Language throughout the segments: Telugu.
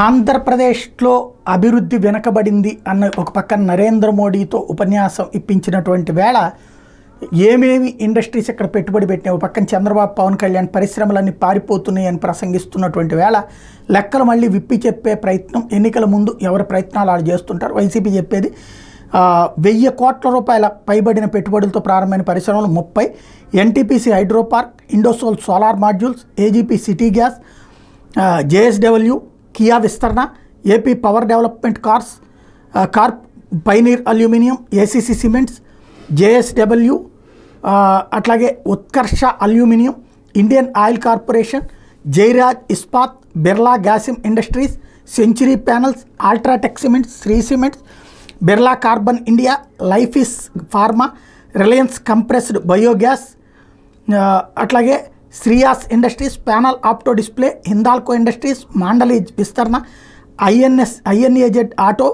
ఆంధ్రప్రదేశ్లో అభివృద్ధి వెనకబడింది అన్న ఒక పక్కన నరేంద్ర మోడీతో ఉపన్యాసం ఇప్పించినటువంటి వేళ ఏమేమి ఇండస్ట్రీస్ ఇక్కడ పెట్టుబడి పెట్టినాయి, ఒక పక్కన చంద్రబాబు పవన్ కళ్యాణ్ పరిశ్రమలన్నీ పారిపోతున్నాయి అని ప్రసంగిస్తున్నటువంటి వేళ లెక్కలు మళ్ళీ విప్పి చెప్పే ప్రయత్నం ఎన్నికల ముందు ఎవరి ప్రయత్నాలు వాళ్ళు చేస్తుంటారు. వైసీపీ చెప్పేది 1000 కోట్ల రూపాయల పైబడిన పెట్టుబడులతో ప్రారంభమైన పరిశ్రమలు 30, NTPC hydro park, Indosol solar modules, AGP city gas, JSW Kia విస్తరణ, AP power development corp, pioneer aluminium, ACC cements, JSW, అట్లాగే Utkarsha aluminium, Indian oil corporation, Jairaj Ispat, Birla Grasim industries, century panels, UltraTech cements, Shree cements, Birla carbon India, లైఫిస్ ఫార్మా, రిలయన్స్ కంప్రెస్డ్ బయోగ్యాస్, అట్లాగే Shreyas industries, panel opto display, Hindalco industries, Mondelez విస్తరణ, INAZ auto,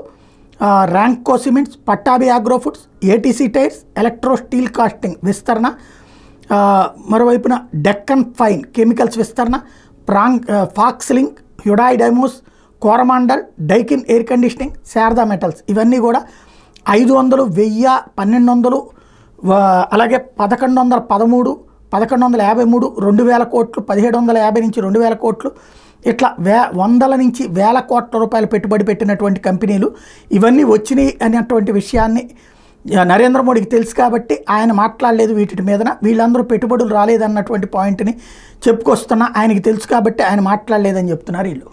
Ramco cements, Pattabhi agro foods, ATC tyres, electro steel casting విస్తరణ, మరోవైపున డెక్కన్ ఫైన్ కెమికల్స్ విస్తరణ, Foxlink, Hyundai Dymos, Coromandel, Daikin air conditioning, Sharda metals. ఇవన్నీ కూడా 500, 1000, 1200, అలాగే 1113, 1153, 2000 కోట్లు, 1750 నుంచి 2000 కోట్లు, ఇట్లా వందల నుంచి వేల కోట్ల రూపాయలు పెట్టుబడి పెట్టినటువంటి కంపెనీలు ఇవన్నీ వచ్చినాయి అనేటువంటి విషయాన్ని నరేంద్ర మోడీకి తెలుసు కాబట్టి ఆయన మాట్లాడలేదు వీటి మీదన. వీళ్ళందరూ పెట్టుబడులు రాలేదన్నటువంటి పాయింట్ని చెప్పుకొస్తున్నా ఆయనకి తెలుసు కాబట్టి ఆయన మాట్లాడలేదని చెప్తున్నారు వీళ్ళు.